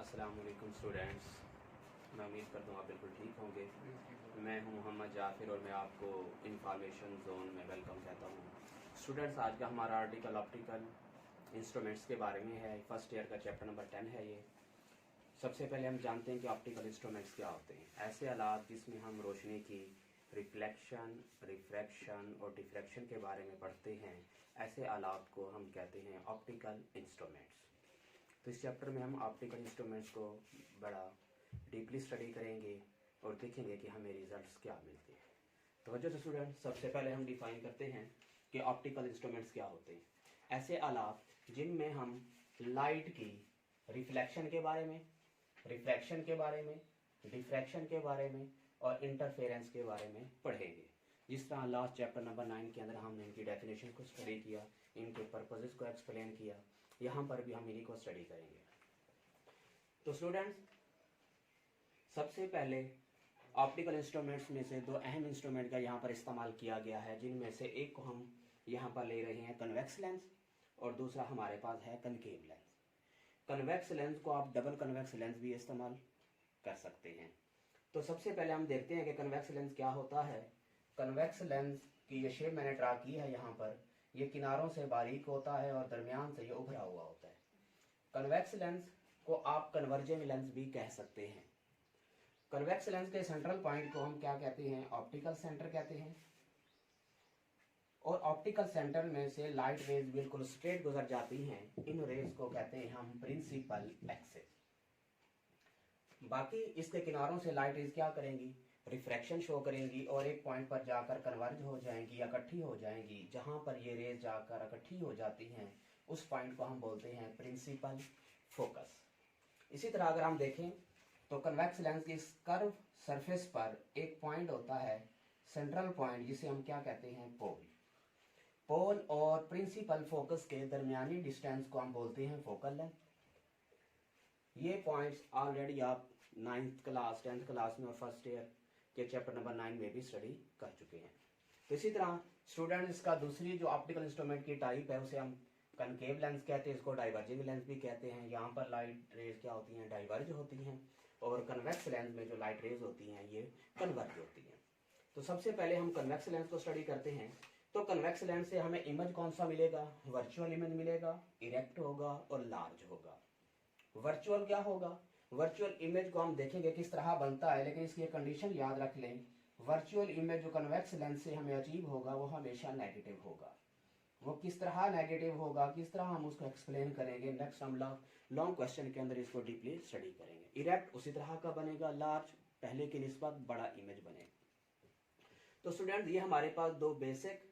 अस्सलाम वालेकुम स्टूडेंट्स। मैं उम्मीद करता हूँ आप बिल्कुल ठीक होंगे। मैं हूँ मोहम्मद जाफिर और मैं आपको इंफॉर्मेशन जोन में वेलकम कहता हूँ। स्टूडेंट्स, आज का हमारा आर्टिकल ऑप्टिकल इंस्ट्रूमेंट्स के बारे में है। फर्स्ट ईयर का चैप्टर नंबर 10 है ये। सबसे पहले हम जानते हैं कि ऑप्टिकल इंस्ट्रूमेंट्स क्या होते हैं। ऐसे आलात जिसमें हम रोशनी की रिफ्लेक्शन, रिफ्रैक्शन और डिफ्रैक्शन के बारे में पढ़ते हैं, ऐसे आलात को हम कहते हैं ऑप्टिकल इंस्ट्रूमेंट्स। तो इस चैप्टर में हम ऑप्टिकल इंस्ट्रूमेंट्स को बड़ा डीपली स्टडी करेंगे और देखेंगे कि हमें रिजल्ट्स क्या मिलते हैं। तो वजह से स्टूडेंट, सबसे पहले हम डिफाइन करते हैं कि ऑप्टिकल इंस्ट्रूमेंट्स क्या होते हैं। ऐसे आलात जिनमें हम लाइट की रिफ्लेक्शन के बारे में, रिफ्रैक्शन के बारे में, डिफ्रैक्शन के बारे में और इंटरफेरेंस के बारे में पढ़ेंगे। जिस तरह लास्ट चैप्टर नंबर 9 के अंदर हमने इनकी डेफिनेशन को स्टडी किया, इनके पर्पसेस को एक्सप्लेन किया, यहाँ पर भी हम इन्हीं को स्टडी करेंगे। तो स्टूडेंट्स, सबसे पहले ऑप्टिकल इंस्ट्रूमेंट्स में से दो अहम इंस्ट्रूमेंट का यहाँ पर इस्तेमाल किया गया है, जिनमें से एक को हम यहाँ पर ले रहे हैं कन्वेक्स लेंस और दूसरा हमारे पास है कनकेव लेंस। कन्वेक्स लेंस को आप डबल कन्वेक्स लेंस भी इस्तेमाल कर सकते हैं। तो सबसे पहले हम देखते हैं कि कन्वेक्स लेंस क्या होता है। कन्वेक्स लेंस की ये शेप मैंने ड्रा की है यहाँ पर। ये किनारों से बारीक होता है और दरमियान से ये उभरा हुआ होता है। कन्वेक्स लेंस को आप कन्वर्जिंग लेंस भी कह सकते हैं। कन्वेक्स लेंस के सेंट्रल पॉइंट को हम क्या कहते हैं? ऑप्टिकल सेंटर कहते हैं। और ऑप्टिकल सेंटर में से लाइट रेज बिल्कुल स्ट्रेट गुजर जाती हैं। इन रेज को कहते हैं हम प्रिंसिपल एक्सिस। बाकी इसके किनारों से लाइट रेज क्या करेंगी? रिफ्रैक्शन शो करेंगी और एक पॉइंट पर जाकर कन्वर्ज हो जाएंगी, इकट्ठी हो जाएंगी। जहां पर ये रेज जाकर इकट्ठी हो जाती हैं, उस पॉइंट को हम बोलते हैं प्रिंसिपल फोकस। इसी तरह अगर हम देखें तो कन्वेक्स लेंस की कर्व सरफेस पर एक पॉइंट होता है, सेंट्रल पॉइंट, जिसे हम क्या कहते हैं? पोल। पोल और प्रिंसिपल फोकस के दरमियानी डिस्टेंस को हम बोलते हैं फोकल लेंथ। ये पॉइंट्स ऑलरेडी आप 9th क्लास, 10th क्लास में और फर्स्ट ईयर के चैप्टर नंबर 9 में भी स्टडी कर चुके हैं। तो इसी तरह स्टूडेंट, इसका दूसरी जो ऑप्टिकल इंस्ट्रूमेंट की टाइप है उसे हम कनकेव लेंस कहते हैं, इसको डाइवर्जिंग लेंस भी कहते हैं। यहाँ पर लाइट रेज क्या होती हैं? डाइवर्ज होती हैं। और कन्वेक्स लेंस में जो लाइट रेज होती हैं ये कन्वर्ज होती हैं। तो सबसे पहले हम कन्वेक्स लेंस को स्टडी करते हैं। तो कन्वेक्स लेंस से हमें इमेज कौन सा मिलेगा? वर्चुअल इमेज मिलेगा, इरेक्ट होगा और लार्ज होगा। वर्चुअल क्या होगा? वर्चुअल इमेज को हम देखेंगे किस तरह बनता है, लेकिन इसकी कंडीशन याद रख लें। वर्चुअल इमेज जो कन्वेक्स लेंस से हमें अचीव होगा वो हमेशा नेगेटिव होगा। वो किस तरह नेगेटिव होगा, किस तरह हम उसको एक्सप्लेन करेंगे, नेक्स्ट हम लॉन्ग क्वेश्चन के अंदर इसको डीपली स्टडी करेंगे। इरेक्ट उसी तरह का बनेगा, लार्ज पहले की निस्बत बड़ा इमेज बनेगा। तो स्टूडेंट, ये हमारे पास दो बेसिक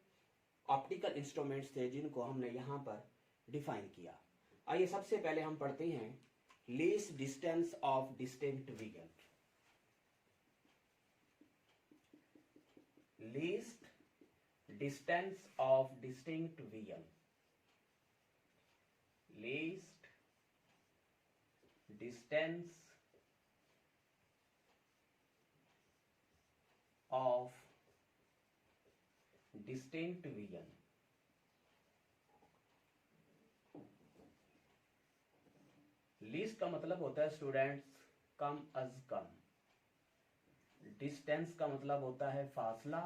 ऑप्टिकल इंस्ट्रूमेंट्स थे जिनको हमने यहाँ पर डिफाइन किया। आइए सबसे पहले हम पढ़ते हैं least distance of distinct vision. Least distance of distinct vision. Least distance of distinct vision. Least का मतलब होता है स्टूडेंट्स कम अज कम। डिस्टेंस का मतलब होता है फासला।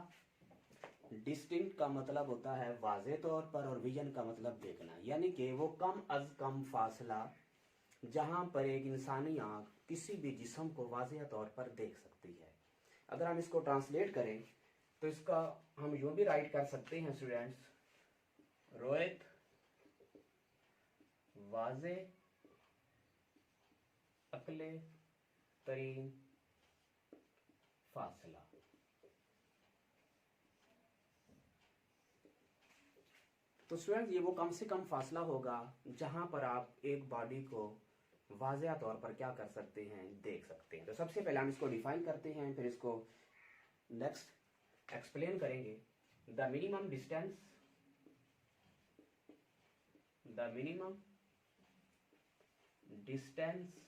डिस्टिंक्ट का मतलब होता है वाज़े तौर पर और विजन का मतलब देखना, यानी कि वो कम अज कम फासला जहां पर एक इंसानी आंख किसी भी जिस्म को वाज़े तौर पर देख सकती है। अगर हम इसको ट्रांसलेट करें तो इसका हम यूं भी राइट कर सकते हैं स्टूडेंट्स, रोएत वाज़े अकले तरीन फासला। तो स्टूडेंट, ये वो कम से कम फासला होगा जहां पर आप एक बॉडी को वाज़ेह तौर पर क्या कर सकते हैं? देख सकते हैं। तो सबसे पहले हम इसको डिफाइन करते हैं, फिर इसको नेक्स्ट एक्सप्लेन करेंगे। The minimum distance, the minimum distance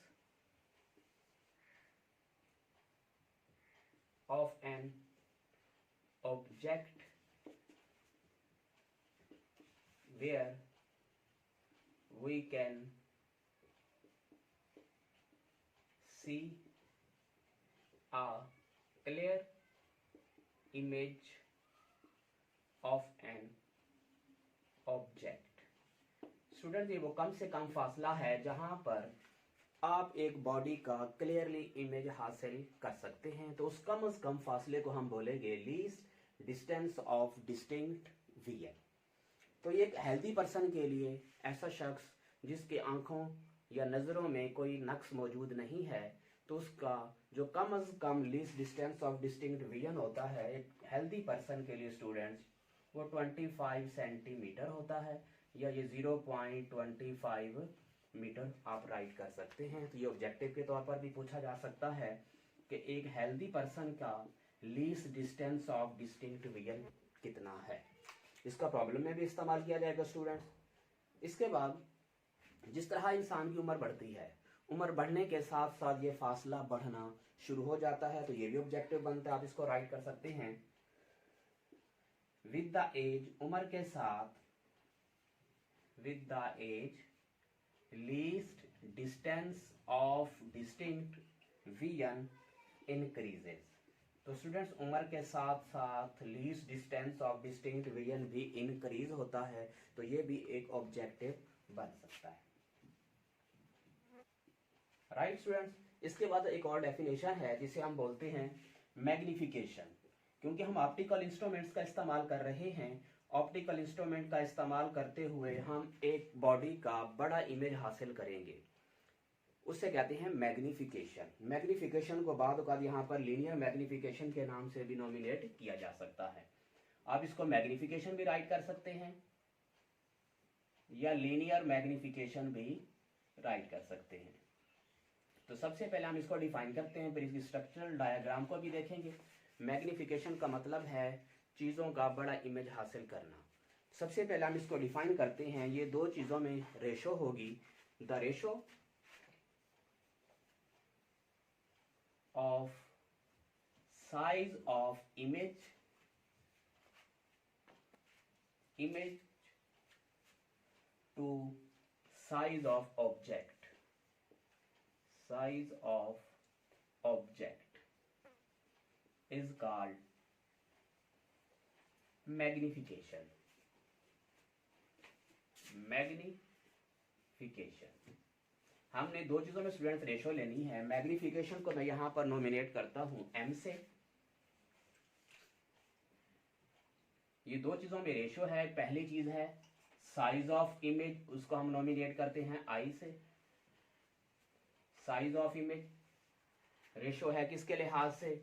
of an object where we can see a clear image of an object। Student ये वो कम से कम फासला है जहां पर आप एक बॉडी का क्लियरली इमेज हासिल कर सकते हैं। तो उस कम से कम फासले को हम बोलेंगे least distance of distinct vision. तो ये एक हेल्दी पर्सन के लिए, ऐसा शख्स जिसके आंखों या नज़रों में कोई नक्स मौजूद नहीं है, तो उसका जो कम से कम least distance of distinct vision होता है एक हेल्दी पर्सन के लिए स्टूडेंट्स, वो 25 सेंटीमीटर होता है, या ये 0.25 मीटर आप राइट कर सकते हैं। तो ये ऑब्जेक्टिव के तौर पर भी पूछा जा सकता है कि एक हेल्दी पर्सन का least distance of distinct vision कितना है। इसका प्रॉब्लम में भी इस्तेमाल किया जाएगा स्टूडेंट्स। इसके बाद जिस तरह इंसान की उम्र बढ़ती है, उम्र बढ़ने के साथ साथ ये फासला बढ़ना शुरू हो जाता है, तो ये भी ऑब्जेक्टिव बनता है। आप इसको राइट कर सकते हैं विद द एज, उम्र के साथ, with the age least distance of distinct vision increases. तो स्टूडेंट्स उम्र के साथ साथ least distance of distinct vision भी इंक्रीज होता है, तो ये भी एक ऑब्जेक्टिव बन सकता है। राइट स्टूडेंट्स, इसके बाद एक और डेफिनेशन है जिसे हम बोलते हैं मैग्निफिकेशन। क्योंकि हम ऑप्टिकल इंस्ट्रूमेंट्स का इस्तेमाल कर रहे हैं, ऑप्टिकल इंस्ट्रूमेंट का इस्तेमाल करते हुए हम एक बॉडी का बड़ा इमेज हासिल करेंगे, उससे कहते हैं मैग्निफिकेशन। मैग्निफिकेशन को बाद यहाँ पर लीनियर मैग्निफिकेशन के नाम से भी नॉमिनेट किया जा सकता है। आप इसको मैग्निफिकेशन भी राइट कर सकते हैं या लीनियर मैग्निफिकेशन भी राइट कर सकते हैं। तो सबसे पहले हम इसको डिफाइन करते हैं, फिर इसकी स्ट्रक्चरल डायग्राम को भी देखेंगे। मैग्निफिकेशन का मतलब है चीज़ों का बड़ा इमेज हासिल करना। सबसे पहले हम इसको डिफाइन करते हैं, ये दो चीज़ों में रेशो होगी, the ratio of size of image to size of object is called magnification। हमने दो चीजों में स्टूडेंट्स रेशो लेनी है। मैग्निफिकेशन को मैं यहां पर नॉमिनेट करता हूं m से। ये दो चीजों में रेशो है। पहली चीज है साइज ऑफ इमेज, उसको हम नॉमिनेट करते हैं I से। साइज ऑफ इमेज रेशो है किसके लिहाज से,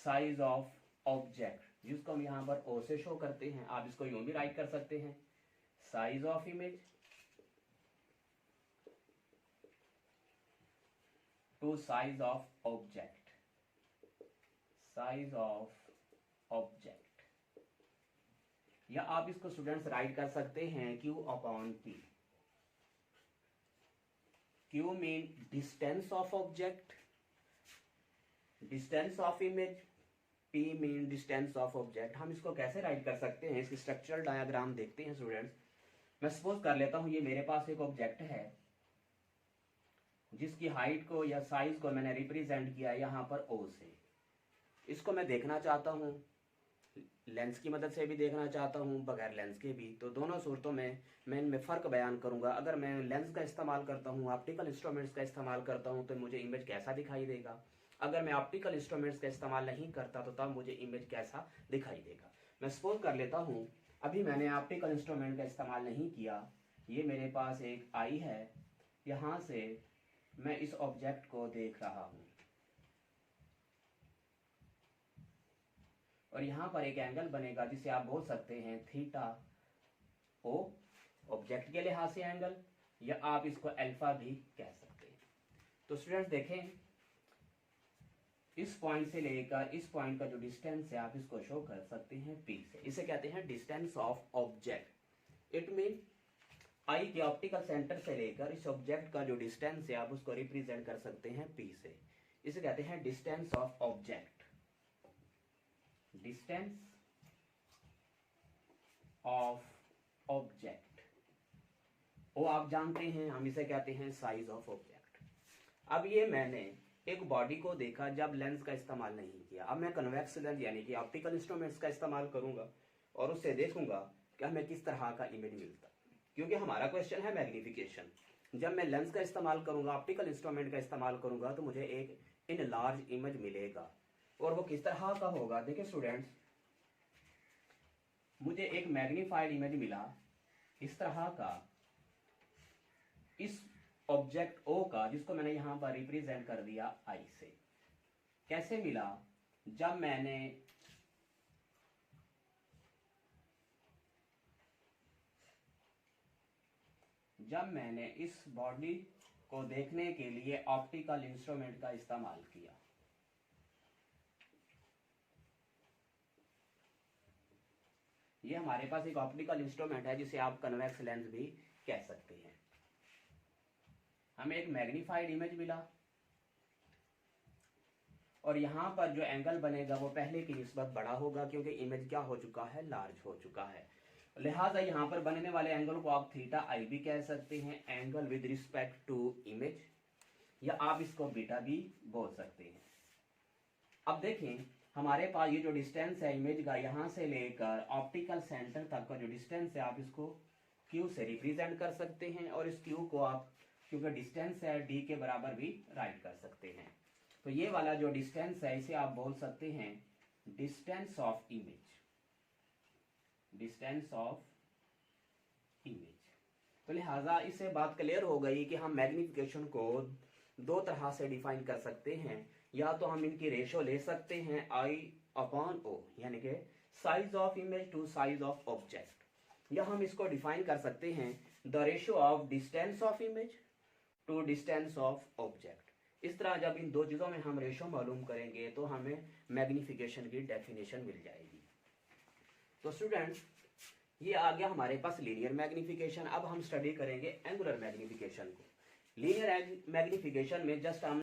साइज ऑफ ऑब्जेक्ट, जिसको हम यहां पर O से शो करते हैं। आप इसको यूं भी राइट कर सकते हैं, size of image to size of object, size of object. या आप इसको स्टूडेंट्स राइट कर सकते हैं Q upon P। Q mean distance of object, distance of image, P mean distance of object. हम इसको कैसे राइट कर सकते हैं, इसकी स्ट्रक्चरल डायग्राम देखते हैं स्टूडेंट्स। मैं सपोज कर लेता हूं ये मेरे पास एक ऑब्जेक्ट है जिसकी हाइट को या साइज को मैंने रिप्रेजेंट किया यहाँ पर O से। इसको मैं देखना चाहता हूँ, लेंस की मदद से भी देखना चाहता हूँ, बगैर लेंस के भी। तो दोनों सूरतों में मैं इनमें फ़र्क बयान करूँगा। अगर मैं लेंस का इस्तेमाल करता हूँ, ऑप्टिकल इंस्ट्रूमेंट्स का इस्तेमाल करता हूँ, तो मुझे इमेज कैसा दिखाई देगा। अगर मैं ऑप्टिकल इंस्ट्रूमेंट्स का इस्तेमाल नहीं करता तो तब मुझे इमेज कैसा दिखाई देगा। मैं सपोज कर लेता हूँ अभी मैंने ऑप्टिकल इंस्ट्रूमेंट का इस्तेमाल नहीं किया, ये मेरे पास एक आई है, यहाँ से मैं इस ऑब्जेक्ट को देख रहा हूँ और यहाँ पर एक एंगल बनेगा जिसे आप बोल सकते हैं थीटा ओ, ऑब्जेक्ट के लिहाज से एंगल, या आप इसको अल्फा भी कह सकते हैं। तो स्टूडेंट्स देखें, इस पॉइंट से लेकर इस पॉइंट का जो डिस्टेंस है आप इसको शो कर सकते हैं P से। इसे कहते हैं distance of object. It mean I के ऑप्टिकल सेंटर से लेकर इस ऑब्जेक्ट का जो डिस्टेंस है आप उसको रिप्रेजेंट कर सकते हैं P से। इसे कहते हैं distance of object, distance of object. वो आप जानते हैं, हम इसे कहते हैं साइज ऑफ ऑब्जेक्ट। अब ये मैंने एक बॉडी को देखा जब लेंस का इस्तेमाल नहीं किया। अब मैं कन्वेक्स लेंस यानी कि ऑप्टिकल इंस्ट्रूमेंट्स का इस्तेमाल करूंगा और उससे देखूंगा कि हमें किस तरह का इमेज मिलता, क्योंकि हमारा क्वेश्चन है मैग्निफिकेशन। जब मैं लेंस का इस्तेमाल करूंगा, ऑप्टिकल इंस्ट्रूमेंट का इस्तेमाल करूंगा, तो मुझे एक इन लार्ज इमेज मिलेगा। और वो किस तरह का होगा? देखिए स्टूडेंट्स, मुझे एक मैग्नीफाइड इमेज मिला इस तरह का, इस ऑब्जेक्ट ओ का, जिसको मैंने यहां पर रिप्रेजेंट कर दिया आई से। कैसे मिला? जब मैंने इस बॉडी को देखने के लिए ऑप्टिकल इंस्ट्रूमेंट का इस्तेमाल किया। ये हमारे पास एक ऑप्टिकल इंस्ट्रूमेंट है जिसे आप कन्वेक्स लेंस भी कह सकते हैं। हमें एक मैग्नीफाइड इमेज मिला और यहां पर जो एंगल बनेगा वो पहले की निस्बत बड़ा होगा, क्योंकि इमेज क्या हो चुका है? लार्ज हो चुका है। लिहाजा यहां पर बनने वाले एंगल को आप थीटा आई भी कह सकते हैं, angle with respect to image, या आप इसको बीटा भी बोल सकते हैं। अब देखें, हमारे पास ये जो डिस्टेंस है इमेज का, यहां से लेकर ऑप्टिकल सेंटर तक का जो डिस्टेंस है, आप इसको क्यू से रिप्रेजेंट कर सकते हैं, और इस क्यू को आप, क्योंकि डिस्टेंस है, डी के बराबर भी राइट कर सकते हैं। तो ये वाला जो डिस्टेंस है, इसे आप बोल सकते हैं distance of image, distance of image. तो लिहाजा इससे बात क्लियर हो गई कि हम मैग्निफिकेशन को दो तरह से डिफाइन कर सकते हैं। या तो हम इनकी रेशो ले सकते हैं आई अपॉन ओ, यानी कि size of image to size of object, या हम इसको डिफाइन कर सकते हैं the ratio of distance of image to distance of object. इस तरह जब इन दो चीजों में हम रेशो मालूम करेंगे तो हमें मैग्निफिकेशन की डेफिनेशन मिल जाएगी। तो स्टूडेंट्स, ये आ गया हमारे पास लीनियर मैग्निफिकेशन। अब हम स्टडी करेंगे एंगुलर मैग्निफिकेशन को। लीनियर मैग्निफिकेशन में जस्ट हम